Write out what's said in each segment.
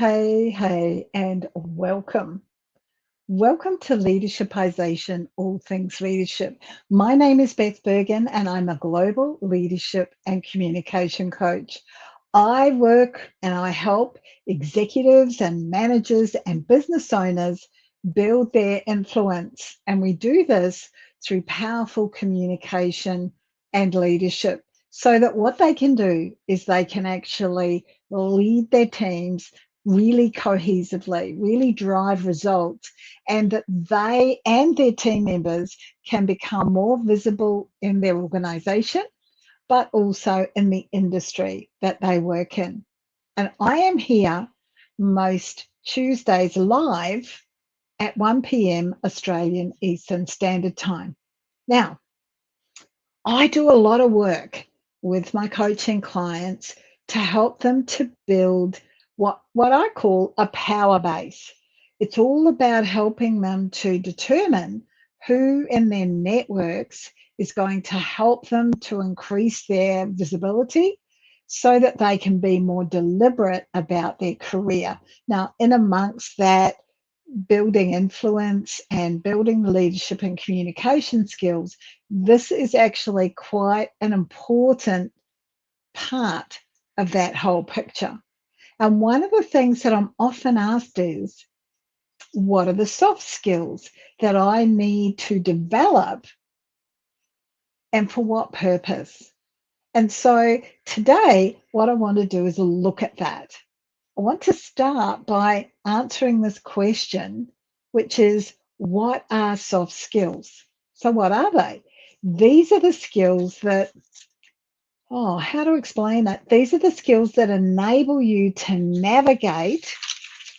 Hey, and welcome. Welcome to Leadershipisation, all things leadership. My name is Beth Bergen, and I'm a global leadership and communication coach. I work and I help executives and managers and business owners build their influence. And we do this through powerful communication and leadership so that what they can do is they can actually lead their teams really cohesively, really drive results, and that they and their team members can become more visible in their organization, but also in the industry that they work in. And I am here most Tuesdays live at 1 p.m. Australian Eastern Standard Time. Now, I do a lot of work with my coaching clients to help them to build what I call a power base. It's all about helping them to determine who in their networks is going to help them to increase their visibility so that they can be more deliberate about their career. Now, in amongst that, building influence and building the leadership and communication skills, this is actually quite an important part of that whole picture. And one of the things that I'm often asked is, what are the soft skills that I need to develop and for what purpose? And so today, what I want to do is look at that. I want to start by answering this question, which is, what are soft skills? So, what are they? These are the skills that, how to explain it? These are the skills that enable you to navigate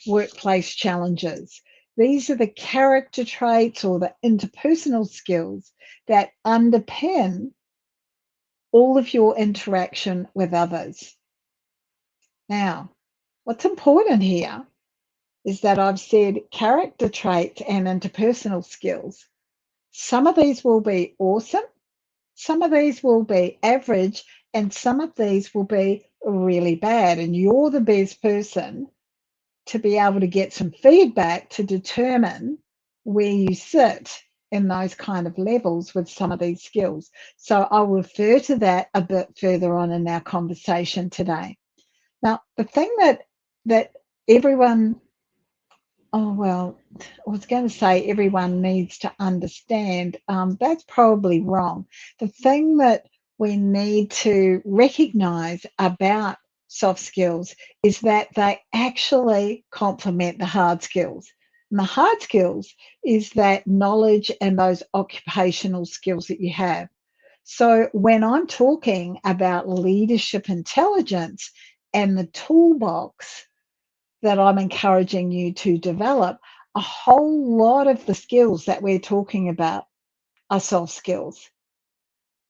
workplace challenges. These are the character traits or the interpersonal skills that underpin all of your interaction with others. Now, what's important here is that I've said character traits and interpersonal skills. Some of these will be awesome, some of these will be average, and some of these will be really bad. And you're the best person to be able to get some feedback to determine where you sit in those kind of levels with some of these skills. So I'll refer to that a bit further on in our conversation today. Now, the thing that everyone I was going to say everyone needs to understand. That's probably wrong. The thing that we need to recognize about soft skills is that they actually complement the hard skills. And the hard skills is that knowledge and those occupational skills that you have. So when I'm talking about leadership intelligence and the toolbox that I'm encouraging you to develop, a whole lot of the skills that we're talking about are soft skills.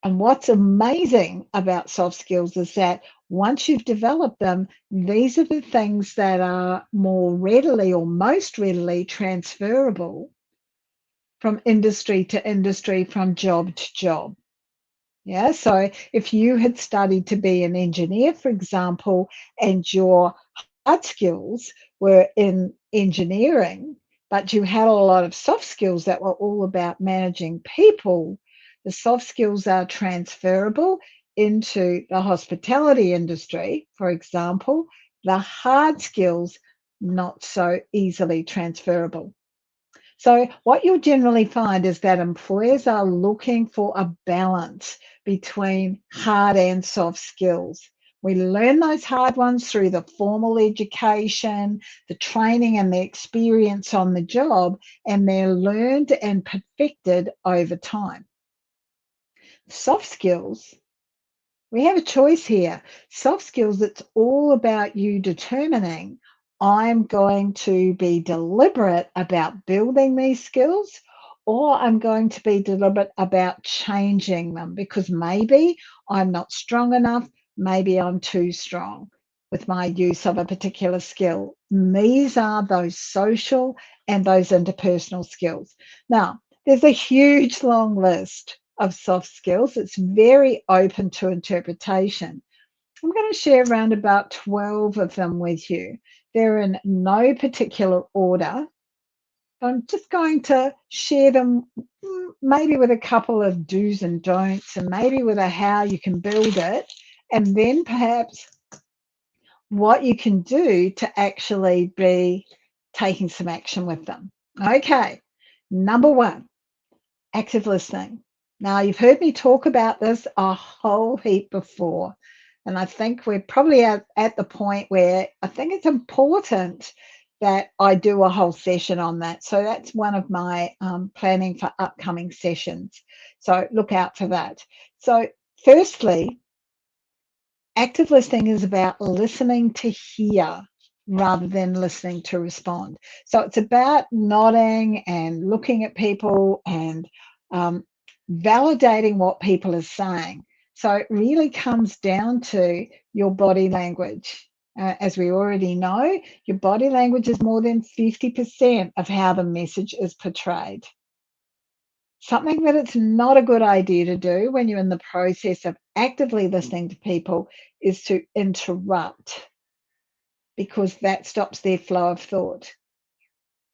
And what's amazing about soft skills is that once you've developed them, these are the things that are more readily or most readily transferable from industry to industry, from job to job. Yeah, so if you had studied to be an engineer, for example, and your hard skills were in engineering, but you had a lot of soft skills that were all about managing people, the soft skills are transferable into the hospitality industry, for example. The hard skills, not so easily transferable. So, what you'll generally find is that employers are looking for a balance between hard and soft skills. We learn those hard ones through the formal education, the training, and the experience on the job, and they're learned and perfected over time. Soft skills, we have a choice here. Soft skills, it's all about you determining, I'm going to be deliberate about building these skills, or I'm going to be deliberate about changing them because maybe I'm not strong enough, maybe I'm too strong with my use of a particular skill. These are those social and those interpersonal skills. Now, there's a huge long list of soft skills. It's very open to interpretation. I'm going to share around about 12 of them with you They're in no particular order. I'm just going to share them maybe with a couple of do's and don'ts, and maybe with a how you can build it, and then perhaps what you can do to actually be taking some action with them. Okay, number one, active listening. Now, you've heard me talk about this a whole heap before, and I think we're probably at the point where I think it's important that I do a whole session on that. So that's one of my planning for upcoming sessions. So look out for that. So firstly, active listening is about listening to hear rather than listening to respond. So it's about nodding and looking at people and validating what people are saying. So it really comes down to your body language. As we already know, your body language is more than 50% of how the message is portrayed. Something that it's not a good idea to do when you're in the process of actively listening to people is to interrupt, because that stops their flow of thought.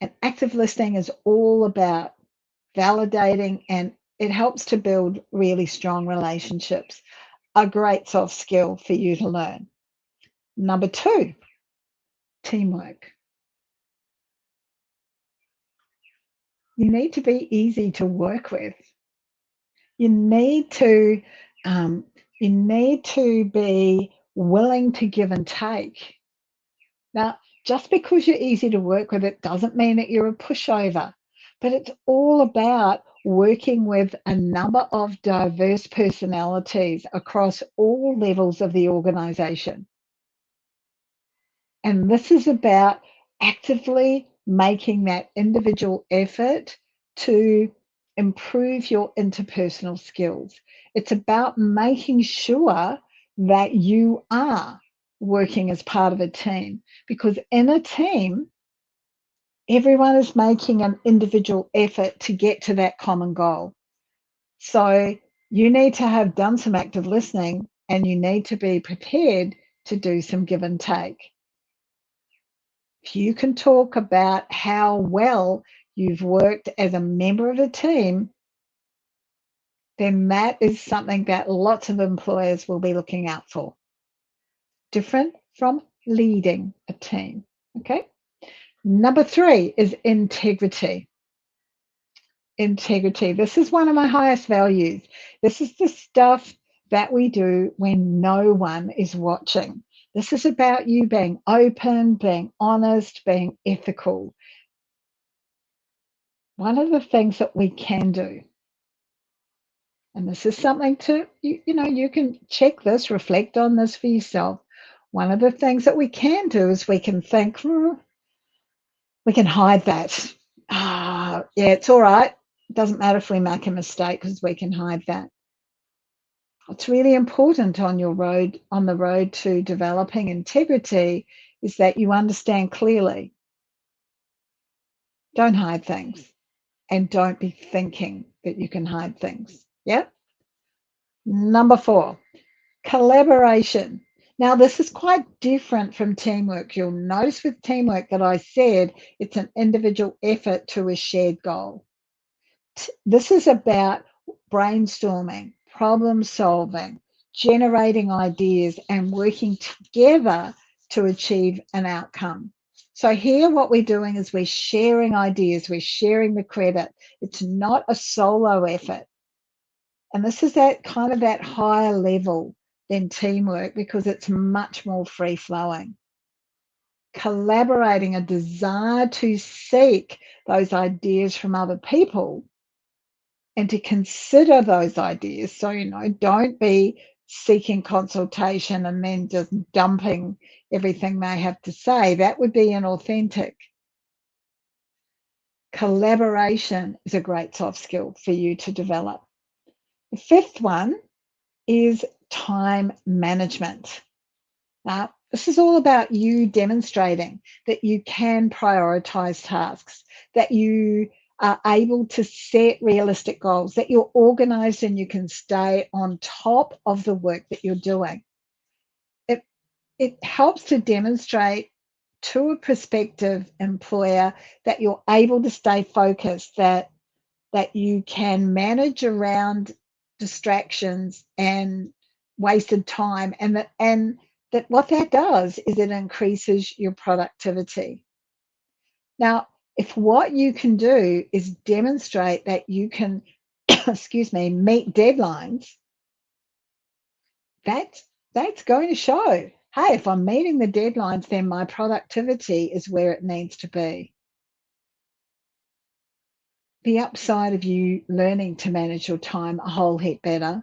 And active listening is all about validating, and it helps to build really strong relationships. A great soft skill for you to learn. Number two, teamwork. You need to be easy to work with. You need to um, be willing to give and take. Now, just because you're easy to work with, it doesn't mean that you're a pushover, but it's all about working with a number of diverse personalities across all levels of the organization. And this is about actively making that individual effort to improve your interpersonal skills. It's about making sure that you are working as part of a team, because in a team, everyone is making an individual effort to get to that common goal. So you need to have done some active listening, and you need to be prepared to do some give and take. If you can talk about how well you've worked as a member of a team, then that is something that lots of employers will be looking out for. Different from leading a team. Okay. Number three is integrity. Integrity. This is one of my highest values. This is the stuff that we do when no one is watching. This is about you being open, being honest, being ethical. One of the things that we can do, and this is something to, you can check this, reflect on this for yourself. One of the things that we can do is we can think, we can hide that. Yeah, it's all right. It doesn't matter if we make a mistake, because we can hide that. What's really important on the road to developing integrity is that you understand clearly. Don't hide things, and don't be thinking that you can hide things. Yeah. Number four, collaboration. Now, this is quite different from teamwork. You'll notice with teamwork that I said it's an individual effort to a shared goal. This is about brainstorming, problem solving, generating ideas, and working together to achieve an outcome. So here what we're doing is we're sharing ideas, we're sharing the credit. It's not a solo effort. And this is that kind of that higher level than teamwork, because it's much more free flowing. Collaborating, a desire to seek those ideas from other people and to consider those ideas. So, don't be seeking consultation and then just dumping everything they have to say. That would be inauthentic. Collaboration is a great soft skill for you to develop. The fifth one is time management. Now, this is all about you demonstrating that you can prioritize tasks, that you are able to set realistic goals, that you're organized and you can stay on top of the work that you're doing. It helps to demonstrate to a prospective employer that you're able to stay focused, that you can manage around distractions and wasted time, and that what that does is it increases your productivity. Now, if what you can do is demonstrate that you can, excuse me, meet deadlines, that's that's going to show, hey, if I'm meeting the deadlines, then my productivity is where it needs to be. The upside of you learning to manage your time a whole heap better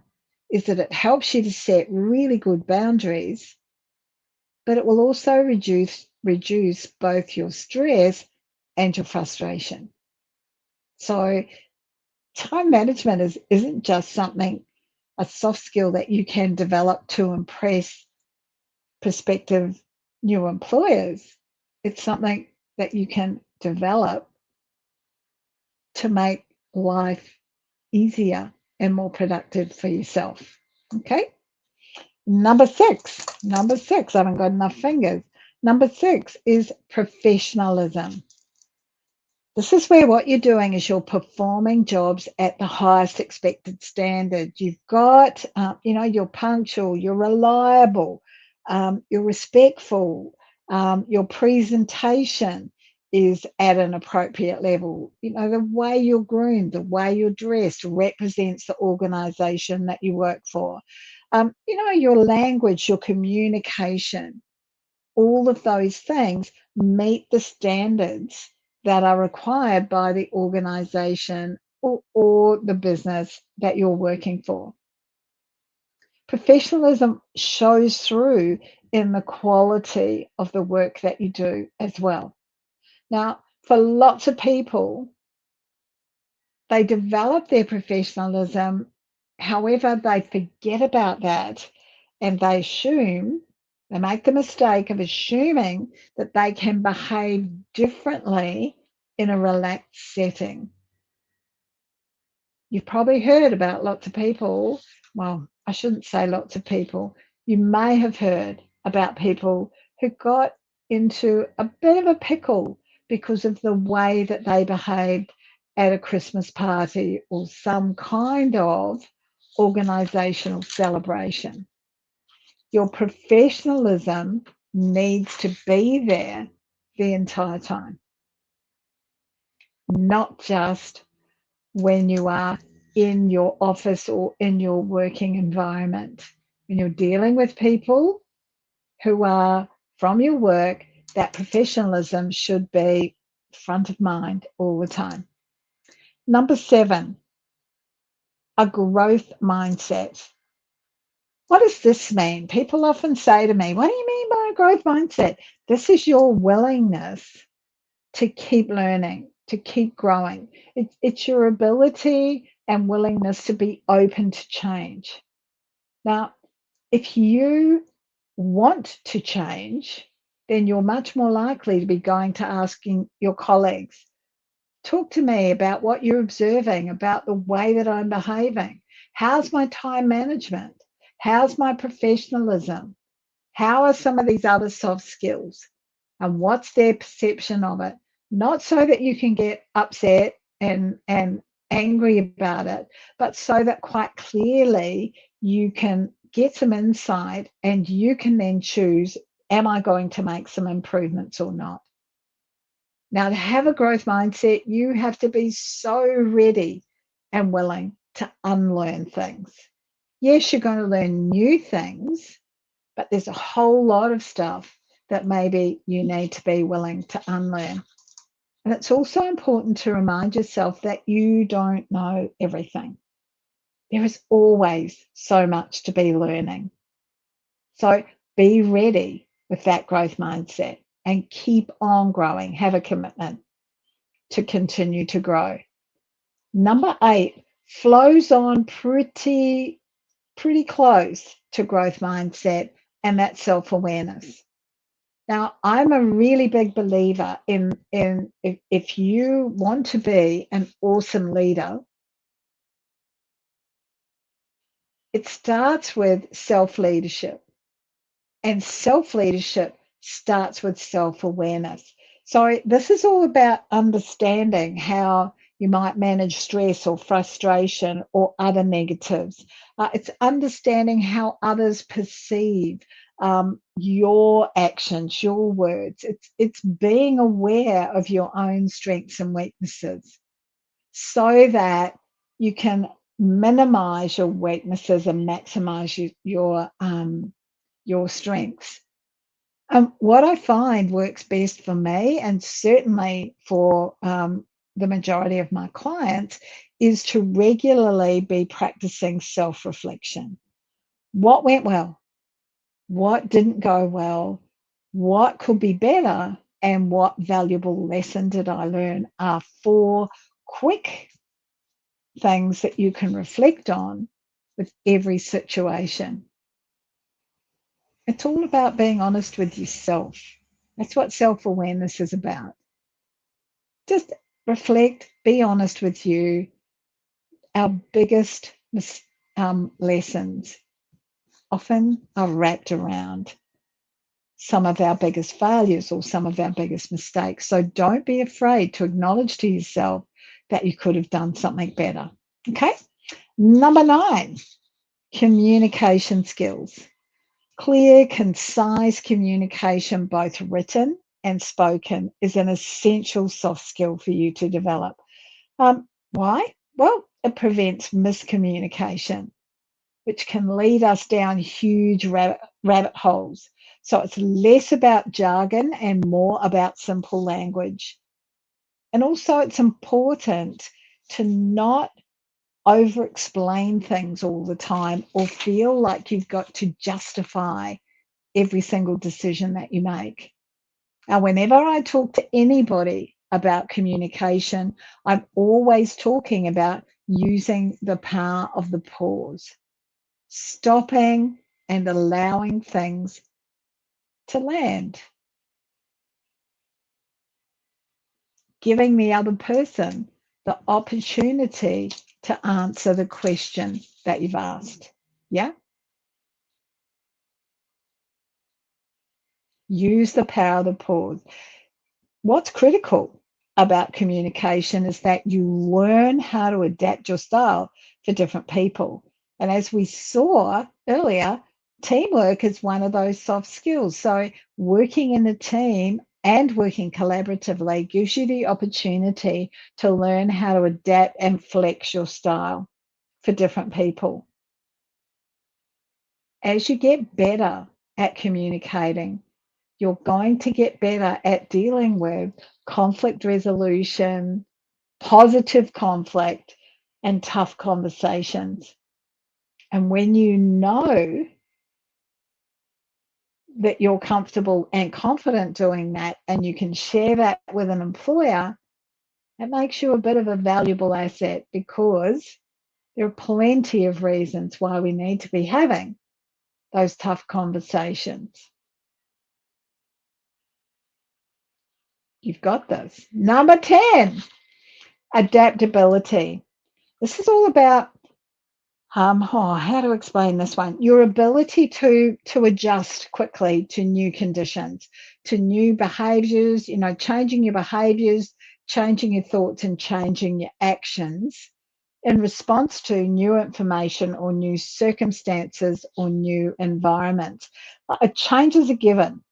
is that it helps you to set really good boundaries, but it will also reduce both your stress and your frustration. So time management isn't just something, a soft skill that you can develop to impress prospective new employers. It's something that you can develop to make life easier and more productive for yourself. Okay. Number six, I haven't got enough fingers. Number six is professionalism. This is where what you're doing is you're performing jobs at the highest expected standard. You've got, you're punctual, you're reliable, you're respectful, your presentation is at an appropriate level. The way you're groomed, the way you're dressed represents the organization that you work for. Your language, your communication, all of those things meet the standards that are required by the organization or the business that you're working for. Professionalism shows through in the quality of the work that you do as well. Now, for lots of people, they develop their professionalism, however, they forget about that and they make the mistake of assuming that they can behave differently in a relaxed setting. You've probably heard about lots of people, well, I shouldn't say lots of people, you may have heard about people who got into a bit of a pickle because of the way that they behaved at a Christmas party or some kind of organizational celebration. Your professionalism needs to be there the entire time, not just when you are in your office or in your working environment. When you're dealing with people who are from your work, that professionalism should be front of mind all the time. Number 7, a growth mindset. What does this mean? People often say to me, what do you mean by a growth mindset? This is your willingness to keep learning, to keep growing. It's your ability and willingness to be open to change. Now, if you want to change, then you're much more likely to be going to asking your colleagues, talk to me about what you're observing, about the way that I'm behaving. How's my time management? How's my professionalism? How are some of these other soft skills? And what's their perception of it? Not so that you can get upset and angry about it, but so that quite clearly you can get some insight and you can then choose, am I going to make some improvements or not? Now, to have a growth mindset, you have to be so ready and willing to unlearn things. Yes, you're going to learn new things, but there's a whole lot of stuff that maybe you need to be willing to unlearn. And it's also important to remind yourself that you don't know everything. There is always so much to be learning. So be ready with that growth mindset and keep on growing. Have a commitment to continue to grow. Number 8 flows on pretty close to growth mindset, and that's self-awareness. Now, I'm a really big believer in if you want to be an awesome leader, it starts with self-leadership. And self-leadership starts with self-awareness. So this is all about understanding how you might manage stress or frustration or other negatives. It's understanding how others perceive your actions, your words. It's being aware of your own strengths and weaknesses so that you can minimize your weaknesses and maximize your strengths. What I find works best for me, and certainly for the majority of my clients, is to regularly be practicing self-reflection. What went well? What didn't go well? What could be better? And what valuable lesson did I learn? Are four quick things that you can reflect on with every situation. It's all about being honest with yourself. That's what self-awareness is about. Just reflect, be honest with you. Our biggest lessons often are wrapped around some of our biggest failures or some of our biggest mistakes. So don't be afraid to acknowledge to yourself that you could have done something better. Okay. Number 9, communication skills. Clear, concise communication, both written and spoken, is an essential soft skill for you to develop. Why? Well, it prevents miscommunication, which can lead us down huge rabbit holes. So it's less about jargon and more about simple language. And also, it's important to not over explain things all the time or feel like you've got to justify every single decision that you make. Now, whenever I talk to anybody about communication, I'm always talking about using the power of the pause, stopping and allowing things to land, giving the other person the opportunity to answer the question that you've asked. Yeah? Use the power of the pause. What's critical about communication is that you learn how to adapt your style for different people. And as we saw earlier, teamwork is one of those soft skills. So working in a team and working collaboratively gives you the opportunity to learn how to adapt and flex your style for different people. As you get better at communicating, you're going to get better at dealing with conflict resolution, positive conflict, and tough conversations. And when you know that you're comfortable and confident doing that, and you can share that with an employer, it makes you a bit of a valuable asset, because there are plenty of reasons why we need to be having those tough conversations. You've got this. Number 10, adaptability. This is all about how to explain this one? Your ability to adjust quickly to new conditions, to new behaviors, changing your behaviors, changing your thoughts, and changing your actions in response to new information or new circumstances or new environments. A change is a given.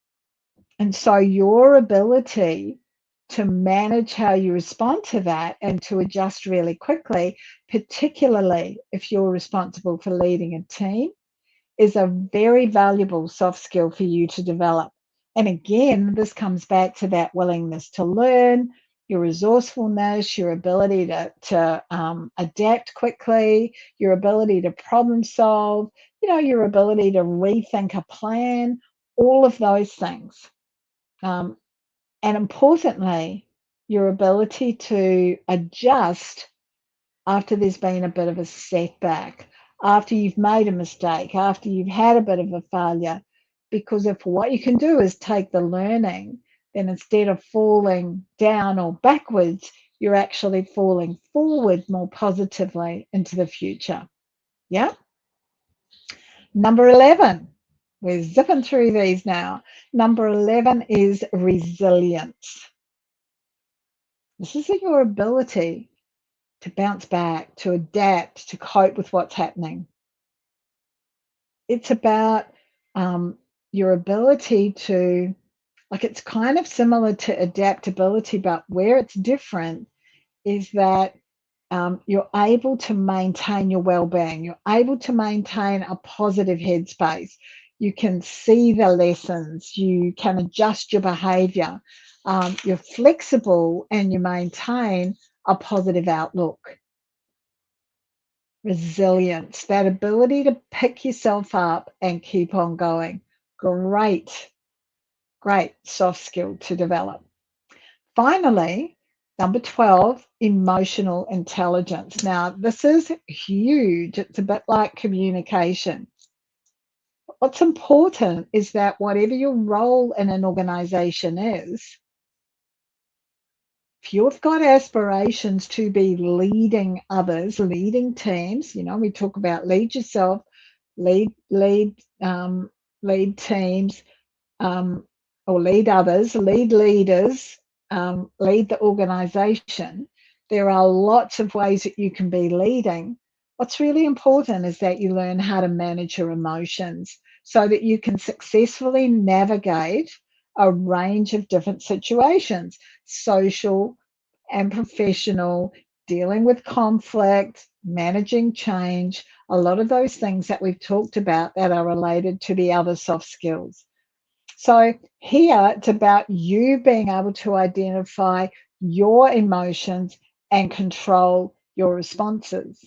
And so your ability to manage how you respond to that and to adjust really quickly, particularly if you're responsible for leading a team, is a very valuable soft skill for you to develop. And again, this comes back to that willingness to learn, your resourcefulness, your ability to adapt quickly, your ability to problem solve, your ability to rethink a plan, all of those things. And importantly, your ability to adjust after there's been a bit of a setback, after you've made a mistake, after you've had a bit of a failure. Because if what you can do is take the learning, then instead of falling down or backwards, you're actually falling forward more positively into the future. Yeah? Number 11, We're zipping through these now. Number 11 is resilience. This is your ability to bounce back, to adapt, to cope with what's happening. It's about your ability to, like, it's kind of similar to adaptability, but where it's different is that you're able to maintain your well-being. You're able to maintain a positive headspace. You can see the lessons. You can adjust your behavior. You're flexible and you maintain a positive outlook. Resilience, that ability to pick yourself up and keep on going. Great, great soft skill to develop. Finally, number 12, emotional intelligence. Now, this is huge. It's a bit like communication. What's important is that whatever your role in an organization is, if you've got aspirations to be leading others, leading teams, we talk about lead yourself, lead lead teams, um, or lead others, lead leaders, lead the organization. There are lots of ways that you can be leading. What's really important is that you learn how to manage your emotions so that you can successfully navigate a range of different situations, social and professional, dealing with conflict, managing change, a lot of those things that we've talked about that are related to the other soft skills. So here it's about you being able to identify your emotions and control your responses.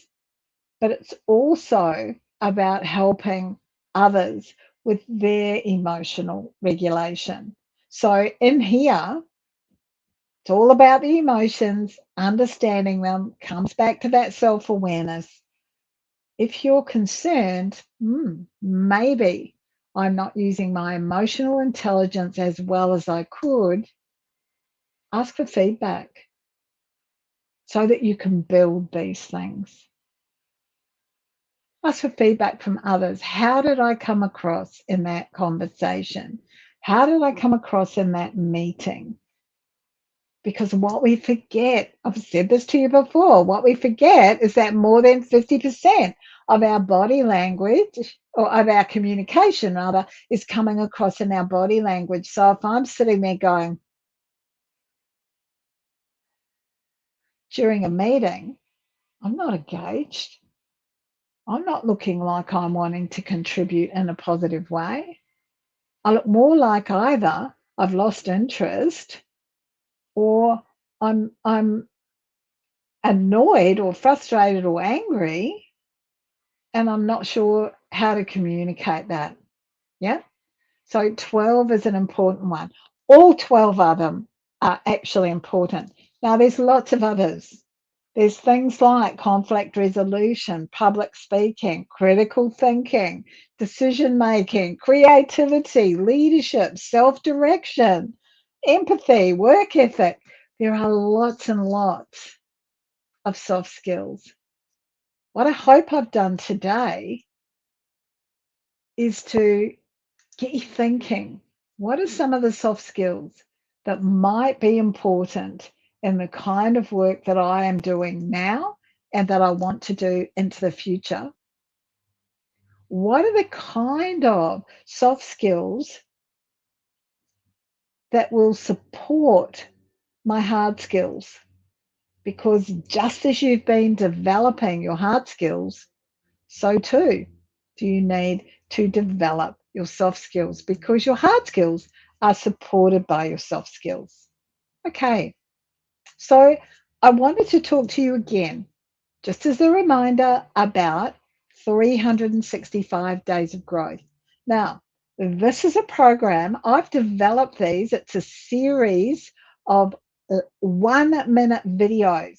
But it's also about helping others with their emotional regulation. So in here, it's all about the emotions, understanding them, comes back to that self-awareness. If you're concerned, maybe I'm not using my emotional intelligence as well as I could, ask for feedback so that you can build these things. Ask for feedback from others. How did I come across in that conversation? How did I come across in that meeting? Because what we forget, I've said this to you before, what we forget is that more than 50% of our body language, or of our communication rather, is coming across in our body language. So if I'm sitting there going, during a meeting, I'm not engaged. I'm not looking like I'm wanting to contribute in a positive way. I look more like either I've lost interest or I'm annoyed or frustrated or angry, and I'm not sure how to communicate that. Yeah. So 12 is an important one. All 12 of them are actually important. Now, there's lots of others. There's things like conflict resolution, public speaking, critical thinking, decision making, creativity, leadership, self direction, empathy, work ethic. There are lots and lots of soft skills. What I hope I've done today is to get you thinking, what are some of the soft skills that might be important in the kind of work that I am doing now and that I want to do into the future? What are the kind of soft skills that will support my hard skills? Because just as you've been developing your hard skills, so too do you need to develop your soft skills, because your hard skills are supported by your soft skills. Okay, so I wanted to talk to you again, just as a reminder, about 365 days of growth. Now, this is a program, I've developed these, it's a series of 1 minute videos.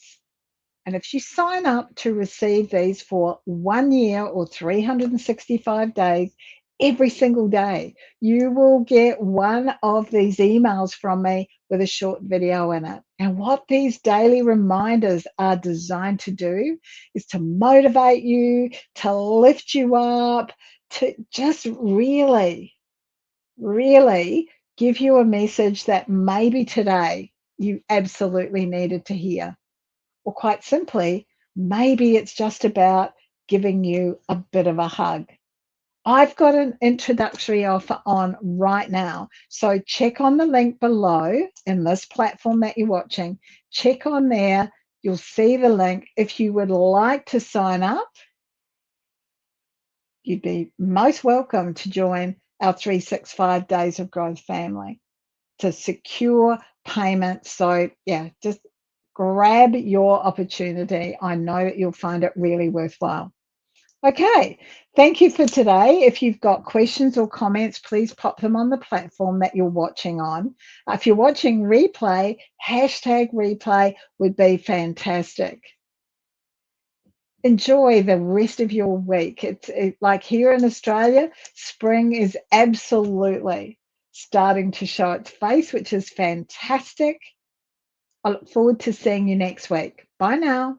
And if you sign up to receive these for 1 year or 365 days, every single day, you will get one of these emails from me with a short video in it. And what these daily reminders are designed to do is to motivate you, to lift you up, to just really give you a message that maybe today you absolutely needed to hear. Or quite simply, maybe it's just about giving you a bit of a hug. I've got an introductory offer on right now. So check on the link below in this platform that you're watching. Check on there. You'll see the link. If you would like to sign up, you'd be most welcome to join our 365 Days of Growth family to secure payment. So, yeah, just grab your opportunity. I know that you'll find it really worthwhile. Okay, thank you for today. If you've got questions or comments, please pop them on the platform that you're watching on. If you're watching replay, hashtag replay would be fantastic. Enjoy the rest of your week. Like here in Australia, spring is absolutely starting to show its face, which is fantastic. I look forward to seeing you next week. Bye now.